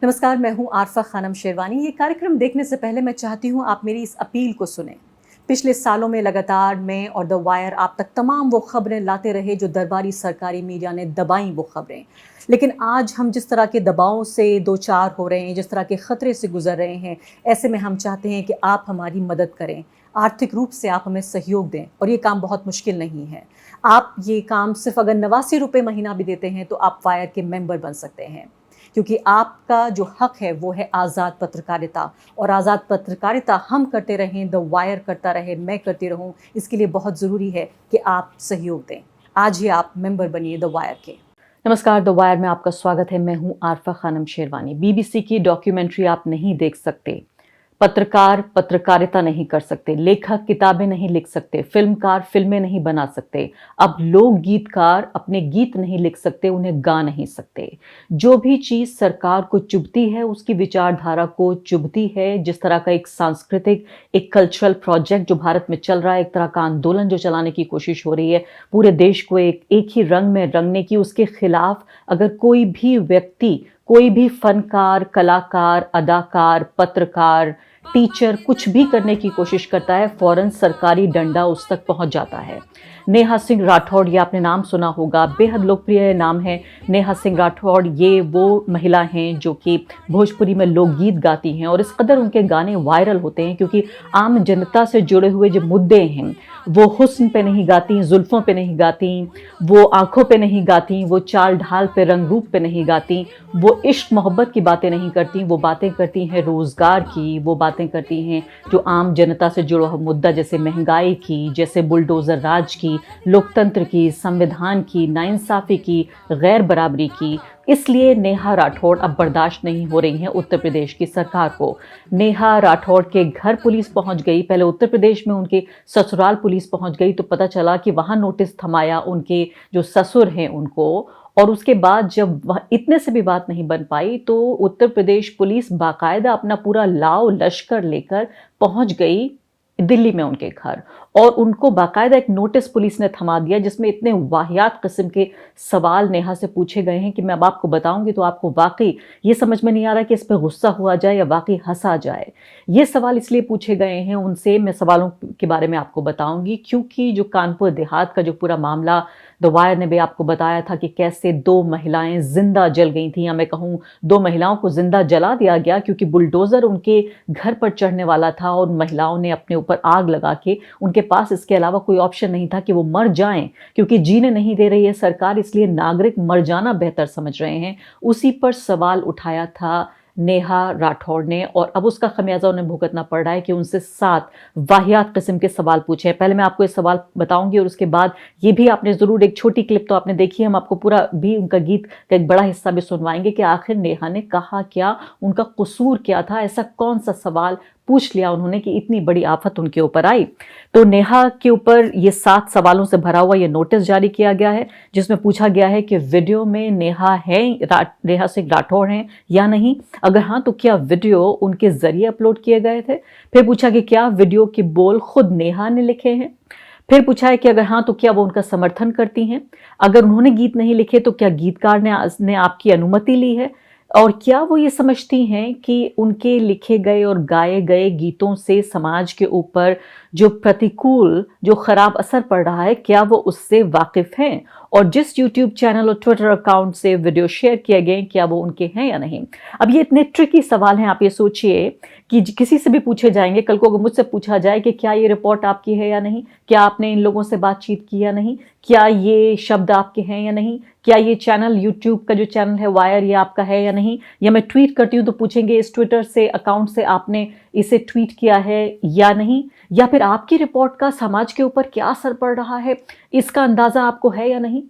नमस्कार, मैं हूं आरफा खानम शेरवानी। ये कार्यक्रम देखने से पहले मैं चाहती हूं आप मेरी इस अपील को सुनें। पिछले सालों में लगातार मैं और द वायर आप तक तमाम वो खबरें लाते रहे जो दरबारी सरकारी मीडिया ने दबाई वो खबरें। लेकिन आज हम जिस तरह के दबावों से दो चार हो रहे हैं, जिस तरह के ख़तरे से गुजर रहे हैं, ऐसे में हम चाहते हैं कि आप हमारी मदद करें, आर्थिक रूप से आप हमें सहयोग दें। और ये काम बहुत मुश्किल नहीं है। आप ये काम सिर्फ अगर 89 रुपये महीना भी देते हैं तो आप वायर के मेंबर बन सकते हैं, क्योंकि आपका जो हक है वो है आज़ाद पत्रकारिता। और आज़ाद पत्रकारिता हम करते रहें, द वायर करता रहे, मैं करती रहूं, इसके लिए बहुत ज़रूरी है कि आप सहयोग दें। आज ही आप मेंबर बनिए द वायर के। नमस्कार, द वायर में आपका स्वागत है। मैं हूं आरफा खानम शेरवानी। बीबीसी की डॉक्यूमेंट्री आप नहीं देख सकते, पत्रकार पत्रकारिता नहीं कर सकते, लेखक किताबें नहीं लिख सकते, फिल्मकार फिल्में नहीं बना सकते, अब लोक गीतकार अपने गीत नहीं लिख सकते, उन्हें गा नहीं सकते। जो भी चीज़ सरकार को चुभती है, उसकी विचारधारा को चुभती है। जिस तरह का एक सांस्कृतिक, एक कल्चरल प्रोजेक्ट जो भारत में चल रहा है, एक तरह का आंदोलन जो चलाने की कोशिश हो रही है पूरे देश को एक ही रंग में रंगने की, उसके खिलाफ अगर कोई भी व्यक्ति, कोई भी फनकार, कलाकार, अदाकार, पत्रकार, टीचर कुछ भी करने की कोशिश करता है, फौरन सरकारी डंडा उस तक पहुंच जाता है। नेहा सिंह राठौड़, ये आपने नाम सुना होगा, बेहद लोकप्रिय नाम है नेहा सिंह राठौड़। ये वो महिला हैं जो कि भोजपुरी में लोकगीत गाती हैं और इस कदर उनके गाने वायरल होते हैं क्योंकि आम जनता से जुड़े हुए जो मुद्दे हैं, वो हुस्न पे नहीं गाती, जुल्फ़ों पे नहीं गाती, वो आंखों पे नहीं गाती, वो चाल ढाल पे, रंग रूप पे नहीं गाती, वो इश्क मोहब्बत की बातें नहीं करती, वो बातें करती हैं रोज़गार की, वो बातें करती हैं जो आम जनता से जुड़ा हुआ मुद्दा, जैसे महंगाई की, जैसे बुलडोज़र राज की, लोकतंत्र की, संविधान की, नाइंसाफ़ी की, गैर बराबरी की। इसलिए नेहा राठौड़ अब बर्दाश्त नहीं हो रही हैं उत्तर प्रदेश की सरकार को। नेहा राठौड़ के घर पुलिस पहुंच गई, पहले उत्तर प्रदेश में उनके ससुराल पुलिस पहुंच गई तो पता चला कि वहां नोटिस थमाया उनके जो ससुर हैं उनको। और उसके बाद जब वह इतने से भी बात नहीं बन पाई तो उत्तर प्रदेश पुलिस बाकायदा अपना पूरा लाव लश्कर लेकर पहुंच गई दिल्ली में उनके घर, और उनको बाकायदा एक नोटिस पुलिस ने थमा दिया जिसमें इतने वाहियात किस्म के सवाल नेहा से पूछे गए हैं कि मैं अब आपको बताऊंगी तो आपको वाकई ये समझ में नहीं आ रहा कि इस पर गुस्सा हुआ जाए या वाकई हंसा जाए। ये सवाल इसलिए पूछे गए हैं उनसे, मैं सवालों के बारे में आपको बताऊंगी, क्योंकि जो कानपुर देहात का जो पूरा मामला द वायर ने भी आपको बताया था कि कैसे 2 महिलाएं जिंदा जल गई थी, या मैं कहूँ 2 महिलाओं को जिंदा जला दिया गया क्योंकि बुलडोजर उनके घर पर चढ़ने वाला था और महिलाओं ने अपने ऊपर आग लगा के, उनके पास इसके अलावा कोई ऑप्शन नहीं था कि वो मर जाएं, क्योंकि जीने नहीं दे रही है सरकार, इसलिए नागरिक मर जाना बेहतर समझ रहे हैं। उसी पर सवाल उठाया था नेहा राठौड़ ने, और अब उसका खमियाजा उन्हें भुगतना पड़ रहा है कि उनसे 7 वाहियात किस्म के सवाल पूछे हैं। पहले मैं आपको ये सवाल बताऊंगी और उसके बाद ये भी आपने ज़रूर, एक छोटी क्लिप तो आपने देखी है, हम आपको पूरा भी उनका गीत का एक बड़ा हिस्सा भी सुनवाएंगे कि आखिर नेहा ने कहा क्या, उनका कसूर क्या था, ऐसा कौन सा सवाल पूछ लिया उन्होंने कि इतनी बड़ी आफत उनके ऊपर आई। तो नेहा के ऊपर ये 7 सवालों से भरा हुआ ये नोटिस जारी किया गया है जिसमें पूछा गया है कि वीडियो में नेहा सिंह राठौड़ हैं या नहीं, अगर हाँ तो क्या वीडियो उनके जरिए अपलोड किए गए थे। फिर पूछा कि क्या वीडियो के बोल खुद नेहा ने लिखे हैं। फिर पूछा है कि अगर हाँ तो क्या वो उनका समर्थन करती हैं, अगर उन्होंने गीत नहीं लिखे तो क्या गीतकार ने आपकी अनुमति ली है, और क्या वो ये समझती हैं कि उनके लिखे गए और गाए गए गीतों से समाज के ऊपर जो प्रतिकूल, जो खराब असर पड़ रहा है, क्या वो उससे वाकिफ हैं, और जिस यूट्यूब चैनल और ट्विटर अकाउंट से वीडियो शेयर किए गए क्या वो उनके हैं या नहीं। अब ये इतने ट्रिकी सवाल हैं, आप ये सोचिए कि किसी से भी पूछे जाएंगे, कल को अगर मुझसे पूछा जाए कि क्या ये रिपोर्ट आपकी है या नहीं, क्या आपने इन लोगों से बातचीत की या नहीं, क्या ये शब्द आपके हैं या नहीं, क्या ये चैनल, यूट्यूब का जो चैनल है वायर, ये आपका है या नहीं, या मैं ट्वीट करती हूँ तो पूछेंगे इस ट्विटर से अकाउंट से आपने इसे ट्वीट किया है या नहीं, या फिर आपकी रिपोर्ट का समाज के ऊपर क्या असर पड़ रहा है इसका अंदाजा आपको है या नहीं।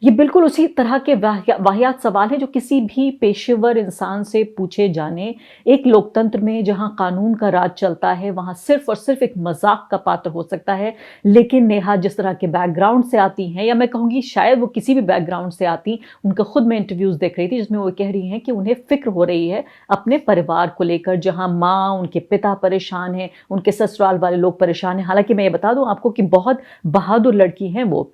ये बिल्कुल उसी तरह के वाहियात सवाल हैं जो किसी भी पेशेवर इंसान से पूछे जाने। एक लोकतंत्र में जहां कानून का राज चलता है वहां सिर्फ और सिर्फ एक मजाक का पात्र हो सकता है, लेकिन नेहा जिस तरह के बैकग्राउंड से आती हैं, या मैं कहूँगी शायद वो किसी भी बैकग्राउंड से आती, उनका खुद मैं इंटरव्यूज़ देख रही थी जिसमें वो कह रही हैं कि उन्हें फिक्र हो रही है अपने परिवार को लेकर, जहाँ माँ, उनके पिता परेशान हैं, उनके ससुराल वाले लोग परेशान हैं। हालांकि मैं ये बता दूँ आपको कि बहुत बहादुर लड़की हैं वो,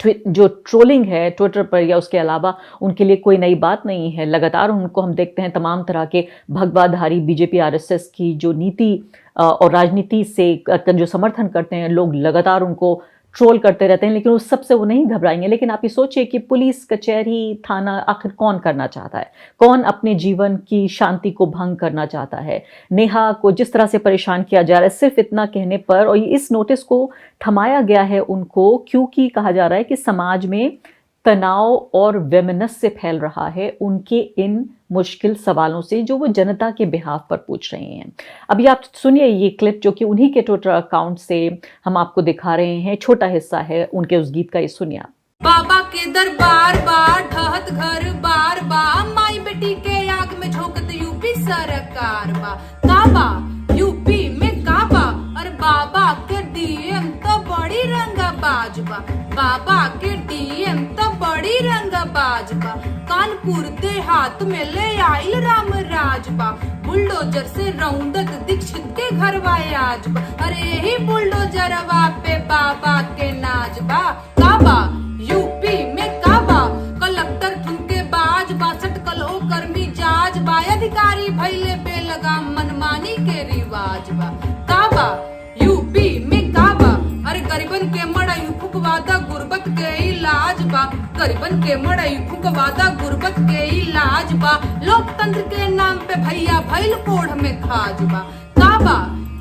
जो ट्रोलिंग है ट्विटर पर या उसके अलावा उनके लिए कोई नई बात नहीं है। लगातार उनको हम देखते हैं तमाम तरह के भगवाधारी बीजेपी आरएसएस की जो नीति और राजनीति से जो समर्थन करते हैं लोग लगातार उनको ट्रोल करते रहते हैं, लेकिन उस सबसे वो नहीं घबराएंगे। लेकिन आप ये सोचिए कि पुलिस कचहरी थाना आखिर कौन करना चाहता है, कौन अपने जीवन की शांति को भंग करना चाहता है। नेहा को जिस तरह से परेशान किया जा रहा है सिर्फ इतना कहने पर, और इस नोटिस को थमाया गया है उनको क्योंकि कहा जा रहा है कि समाज में तनाव और वैमनस्य फैल रहा है उनके इन मुश्किल सवालों से जो वो जनता के बिहाफ पर पूछ रहे हैं। अभी आप सुनिए ये क्लिप जो कि उन्हीं के ट्विटर अकाउंट से हम आपको दिखा रहे हैं, छोटा हिस्सा है उनके उस गीत का, ये सुनिए आप। बाबा के दरबार बार ढहत घर बार बा माई बेटी के आग में झोंकत यूपी सरकार बा काबा यूपी में काबा और बाबा के डीएम तो बड़ी रंगबाज बा बाबा के डीएम तो बड़ी रंगबाज बा कानपुर देहात में ले आइल राम राज बा बुलडोजर से रौंदत दीक्षित के घर आज बा अरे ही बुलडोजरवा पे बाबा के नाज बा काबा यूपी में काबा कलेक्टर ठुमके बाज 62 कल ओ कर्मी जाज बा अधिकारी भैले बेलगाम मनमानी के रिवाज बा काबा यूपी में काबा अरे गरीबन के मड़ई फुकवादा गुर्बत के इलाज बा गरीबन के मड़ई फुकवादा गुर्बत के इलाज बा लोकतंत्र के नाम पे भैया भैल कोढ़ में खाज बा काबा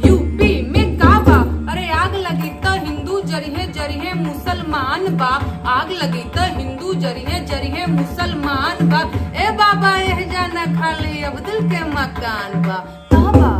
यूपी में काबा अरे आग लगी तो हिंदू जरिहे जरिहे मुसलमान बा आग लगी तो हिंदू जरिहे जरिहे मुसलमान बा ए बाबा एह जाना खाली अब्दुल के मकान बा काबा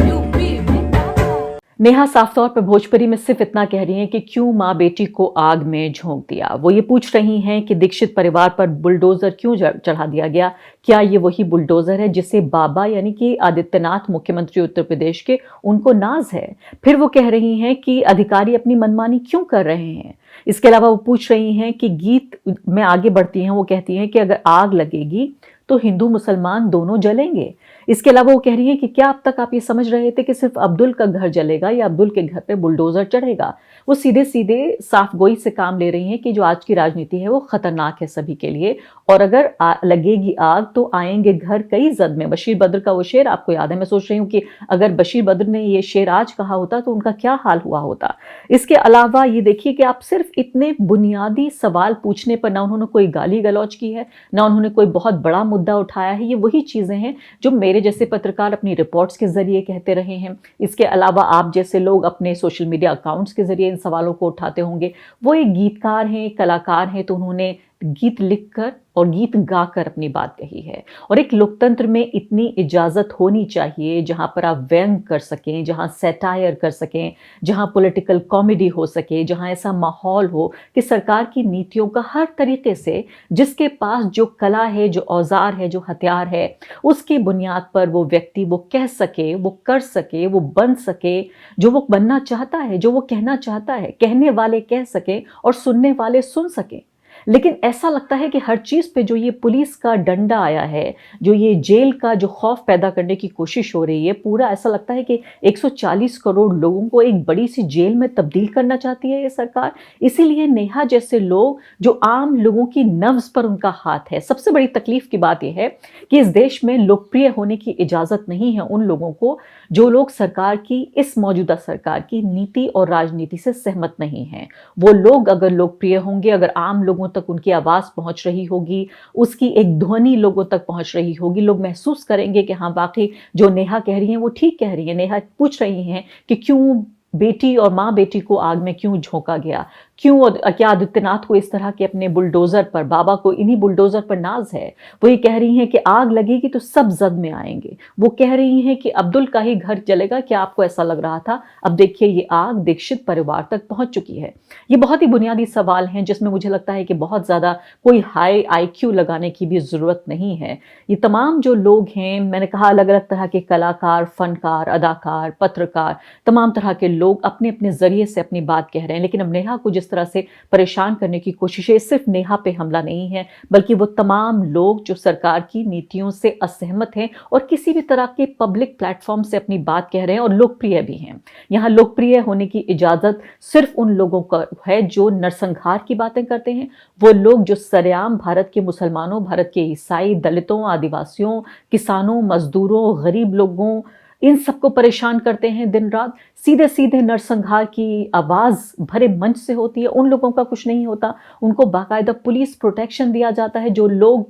यूपी में काबा। नेहा साफ तौर पर भोजपुरी में सिर्फ इतना कह रही हैं कि क्यों माँ बेटी को आग में झोंक दिया। वो ये पूछ रही हैं कि दीक्षित परिवार पर बुलडोजर क्यों चढ़ा दिया गया, क्या ये वही बुलडोजर है जिसे बाबा यानी कि आदित्यनाथ मुख्यमंत्री उत्तर प्रदेश के उनको नाज है। फिर वो कह रही हैं कि अधिकारी अपनी मनमानी क्यों कर रहे हैं। इसके अलावा वो पूछ रही हैं कि गीत में आगे बढ़ती हैं, वो कहती हैं कि अगर आग लगेगी तो हिंदू मुसलमान दोनों जलेंगे। इसके अलावा वो कह रही है कि क्या अब तक आप ये समझ रहे थे कि सिर्फ अब्दुल का घर जलेगा या अब्दुल के घर पे बुलडोजर चढ़ेगा। वो सीधे सीधे साफ गोई से काम ले रही हैं कि जो आज की राजनीति है वो खतरनाक है सभी के लिए, और अगर लगेगी आग तो आएंगे घर कई जद में। बशीर बद्र का वो शेर आपको याद है, मैं सोच रही हूँ कि अगर बशीर बद्र ने ये शेर आज कहा होता तो उनका क्या हाल हुआ होता। इसके अलावा ये देखिए कि आप सिर्फ इतने बुनियादी सवाल पूछने पर ना उन्होंने कोई गाली गलौज की है, ना उन्होंने कोई बहुत बड़ा मुद्दा उठाया है। ये वही चीजें हैं जो मेरे जैसे पत्रकार अपनी रिपोर्ट्स के जरिए कहते रहे हैं। इसके अलावा आप जैसे लोग अपने सोशल मीडिया अकाउंट्स के जरिए इन सवालों को उठाते होंगे। वो एक गीतकार हैं, कलाकार हैं, तो उन्होंने गीत लिखकर और गीत गाकर अपनी बात कही है। और एक लोकतंत्र में इतनी इजाजत होनी चाहिए जहां पर आप व्यंग कर सकें, जहां सैटायर कर सकें, जहां पॉलिटिकल कॉमेडी हो सके, जहां ऐसा माहौल हो कि सरकार की नीतियों का हर तरीके से जिसके पास जो कला है, जो औजार है, जो हथियार है, उसकी बुनियाद पर वो व्यक्ति वो कह सके, वो कर सके, वो बन सके जो वो बनना चाहता है, जो वो कहना चाहता है। कहने वाले कह सके और सुनने वाले सुन सके। लेकिन ऐसा लगता है कि हर चीज पे जो ये पुलिस का डंडा आया है, जो ये जेल का जो खौफ पैदा करने की कोशिश हो रही है, पूरा ऐसा लगता है कि 140 करोड़ लोगों को एक बड़ी सी जेल में तब्दील करना चाहती है ये सरकार। इसीलिए नेहा जैसे लोग जो आम लोगों की नब्ज पर उनका हाथ है। सबसे बड़ी तकलीफ की बात यह है कि इस देश में लोकप्रिय होने की इजाजत नहीं है उन लोगों को जो लोग सरकार की, इस मौजूदा सरकार की नीति और राजनीति से सहमत नहीं हैं। वो लोग अगर लोकप्रिय होंगे, अगर आम लोगों तक उनकी आवाज पहुंच रही होगी, उसकी एक ध्वनि लोगों तक पहुंच रही होगी, लोग महसूस करेंगे कि हाँ वाकई जो नेहा कह रही हैं वो ठीक कह रही है। नेहा पूछ रही हैं कि क्यों बेटी और माँ बेटी को आग में क्यों झोंका गया, क्यों, क्या आदित्यनाथ को इस तरह के अपने बुलडोजर पर, बाबा को इन्हीं बुलडोजर पर नाज है। वो ये कह रही हैं कि आग लगेगी तो सब जद में आएंगे। वो कह रही हैं कि अब्दुल का ही घर जलेगा, क्या आपको ऐसा लग रहा था? अब देखिए ये आग दीक्षित परिवार तक पहुंच चुकी है। ये बहुत ही बुनियादी सवाल हैं जिसमें मुझे लगता है कि बहुत ज्यादा कोई हाई IQ लगाने की भी जरूरत नहीं है। ये तमाम जो लोग हैं, मैंने कहा अलग अलग तरह के कलाकार, फनकार, अदाकार, पत्रकार, तमाम तरह के लोग अपने अपने जरिए से अपनी बात कह रहे हैं। लेकिन अब नेहा को जिस जिस तरह से परेशान करने की कोशिश है, सिर्फ नेहा पे हमला नहीं है, बल्कि वो तमाम लोग जो सरकार की नीतियों से असहमत हैं और किसी भी तरह के पब्लिक प्लेटफॉर्म से अपनी बात कह रहे हैं और लोकप्रिय भी हैं। यहाँ लोकप्रिय होने की इजाजत सिर्फ उन लोगों को है जो नरसंहार की बातें करते हैं, वो लोग जो सरेआम भारत के मुसलमानों, भारत के ईसाई, दलितों, आदिवासियों, किसानों, मजदूरों, गरीब लोगों, इन सबको परेशान करते हैं दिन रात। सीधे सीधे नरसंहार की आवाज भरे मंच से होती है, उन लोगों का कुछ नहीं होता। उनको बाकायदा पुलिस प्रोटेक्शन दिया जाता है। जो लोग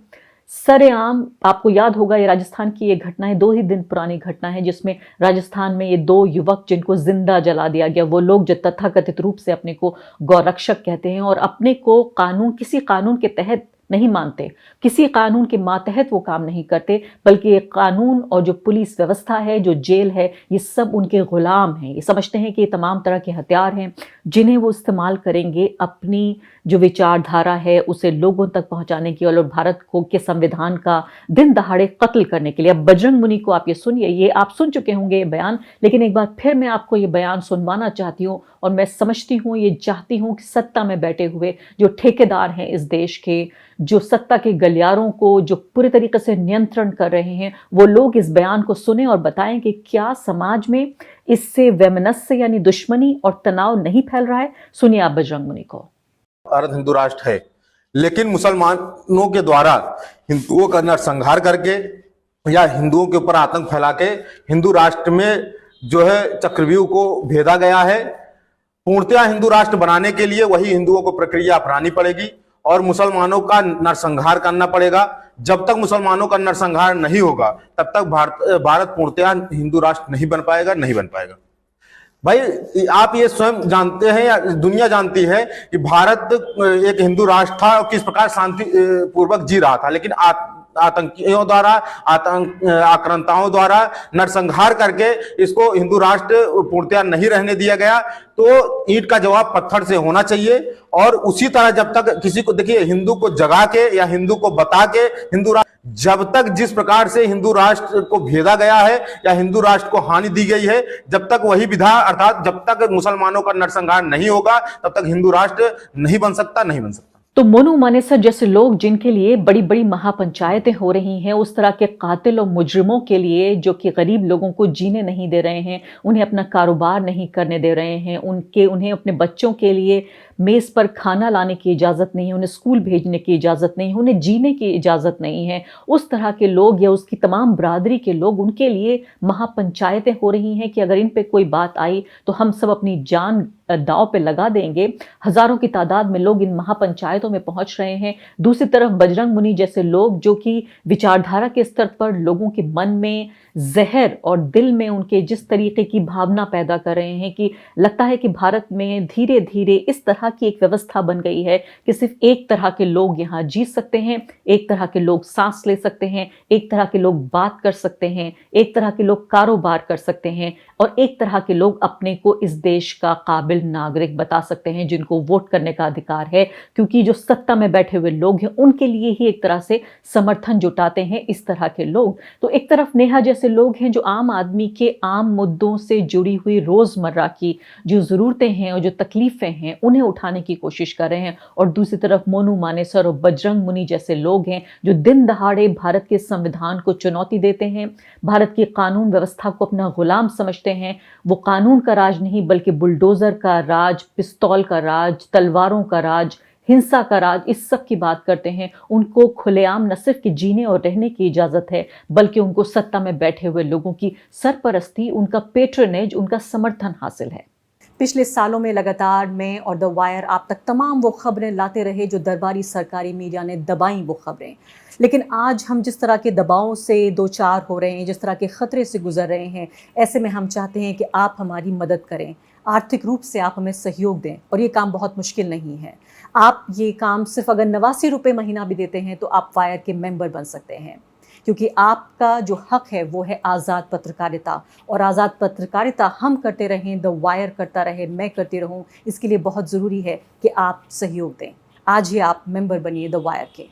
सरेआम, आपको याद होगा ये राजस्थान की ये घटना है, 2 ही दिन पुरानी घटना है, जिसमें राजस्थान में ये 2 युवक जिनको जिंदा जला दिया गया, वो लोग जो तथाकथित रूप से अपने को गौरक्षक कहते हैं और अपने को कानून, किसी कानून के तहत नहीं मानते, किसी कानून के मातहत वो काम नहीं करते, बल्कि ये कानून और जो पुलिस व्यवस्था है, जो जेल है, ये सब उनके गुलाम हैं। ये समझते हैं कि ये तमाम तरह के हथियार हैं जिन्हें वो इस्तेमाल करेंगे अपनी जो विचारधारा है उसे लोगों तक पहुंचाने की और भारत को के संविधान का दिन दहाड़े कत्ल करने के लिए। अब बजरंग मुनि को आप ये सुनिए, ये आप सुन चुके होंगे ये बयान, लेकिन एक बार फिर मैं आपको ये बयान सुनवाना चाहती हूँ और मैं समझती हूँ, ये चाहती हूँ कि सत्ता में बैठे हुए जो ठेकेदार हैं इस देश के, जो सत्ता के गलियारों को जो पूरे तरीके से नियंत्रण कर रहे हैं, वो लोग इस बयान को सुने और बताएं कि क्या समाज में इससे वैमनस्य यानी दुश्मनी और तनाव नहीं फैल रहा है। सुनिए आप बजरंग मुनि को। भारत हिंदू राष्ट्र है, लेकिन मुसलमानों के द्वारा हिंदुओं का नरसंहार करके या हिंदुओं के ऊपर आतंक फैला के हिंदू राष्ट्र में जो है चक्रव्यूह को भेदा गया है। पूर्णतया हिंदू राष्ट्र बनाने के लिए वही हिंदुओं को प्रक्रिया अपनानी पड़ेगी और मुसलमानों का नरसंहार करना पड़ेगा। जब तक मुसलमानों का नरसंहार नहीं होगा तब तक भारत पूर्णतया हिंदू राष्ट्र नहीं बन पाएगा। भाई आप ये स्वयं जानते हैं या दुनिया जानती है कि भारत एक हिंदू राष्ट्र था और किस प्रकार शांति पूर्वक जी रहा था, लेकिन आतंकियों द्वारा, आक्रांताओं द्वारा नरसंहार करके इसको हिंदू राष्ट्र पूर्णतया नहीं रहने दिया गया। तो ईंट का जवाब पत्थर से होना चाहिए। और उसी तरह जब तक किसी को, देखिए, हिंदू को जगा के या हिंदू को बता के हिंदू राष्ट्र, जब तक जिस प्रकार से हिंदू राष्ट्र को भेदा गया है या हिंदू राष्ट्र को हानि दी गई है, जब तक वही विधा, अर्थात जब तक मुसलमानों का नरसंहार नहीं होगा तब तक हिंदू राष्ट्र नहीं बन सकता। तो मोनू मानेसर जैसे लोग जिनके लिए बड़ी बड़ी महापंचायतें हो रही हैं, उस तरह के कातिल और मुजरिमों के लिए जो कि गरीब लोगों को जीने नहीं दे रहे हैं, उन्हें अपना कारोबार नहीं करने दे रहे हैं, उन्हें अपने बच्चों के लिए मेज़ पर खाना लाने की इजाज़त नहीं है, उन्हें स्कूल भेजने की इजाज़त नहीं है, उन्हें जीने की इजाज़त नहीं है, उस तरह के लोग या उसकी तमाम बरादरी के लोग, उनके लिए महापंचायतें हो रही हैं कि अगर इन पे कोई बात आई तो हम सब अपनी जान दांव पे लगा देंगे। हजारों की तादाद में लोग इन महापंचायतों में पहुंच रहे हैं। दूसरी तरफ बजरंग मुनि जैसे लोग जो कि विचारधारा के स्तर पर लोगों के मन में जहर और दिल में उनके जिस तरीके की भावना पैदा कर रहे हैं कि लगता है कि भारत में धीरे धीरे इस तरह की एक व्यवस्था बन गई है कि सिर्फ एक तरह के लोग यहाँ जी सकते हैं, एक तरह के लोग सांस ले सकते हैं, एक तरह के लोग बात कर सकते हैं, एक तरह के लोग कारोबार कर सकते हैं और एक तरह के लोग अपने को इस देश का काबिल नागरिक बता सकते हैं, जिनको वोट करने का अधिकार है, क्योंकि जो सत्ता में बैठे हुए लोग हैं उनके लिए ही एक तरह से समर्थन जुटाते हैं इस तरह के लोग। तो एक तरफ नेहा जैसे लोग हैं जो आम आदमी के आम मुद्दों से जुड़ी हुई रोजमर्रा की जो जरूरतें हैं और जो तकलीफें हैं उन्हें उठाने की कोशिश कर रहे हैं, और दूसरी तरफ मोनू मानेसर और बजरंग मुनि जैसे लोग हैं जो दिन दहाड़े भारत के संविधान को चुनौती देते हैं, भारत की कानून व्यवस्था को अपना गुलाम समझते हैं। वो कानून का राज नहीं बल्कि बुलडोजर का राज, पिस्तौल का राज, तलवारों का राज, हिंसा का राज, इस सब की बात करते हैं। उनको खुलेआम न सिर्फ कि जीने और रहने की इजाजत है बल्कि उनको सत्ता में बैठे हुए लोगों की सरपरस्ती, उनका पेट्रनेज, उनका समर्थन हासिल है। पिछले सालों में लगातार मैं और द वायर आप तक तमाम वो खबरें लाते रहे जो दरबारी सरकारी मीडिया ने दबाई वो खबरें, लेकिन आज हम जिस तरह के दबाव से दो चार हो रहे हैं, जिस तरह के ख़तरे से गुजर रहे हैं, ऐसे में हम चाहते हैं कि आप हमारी मदद करें, आर्थिक रूप से आप हमें सहयोग दें। और ये काम बहुत मुश्किल नहीं है। आप ये काम सिर्फ अगर 89 रुपये महीना भी देते हैं तो आप वायर के मेंबर बन सकते हैं, क्योंकि आपका जो हक है वो है आज़ाद पत्रकारिता, और आज़ाद पत्रकारिता हम करते रहें, द वायर करता रहे, मैं करती रहूं, इसके लिए बहुत ज़रूरी है कि आप सहयोग दें। आज ही आप मेंबर बनिए द वायर के।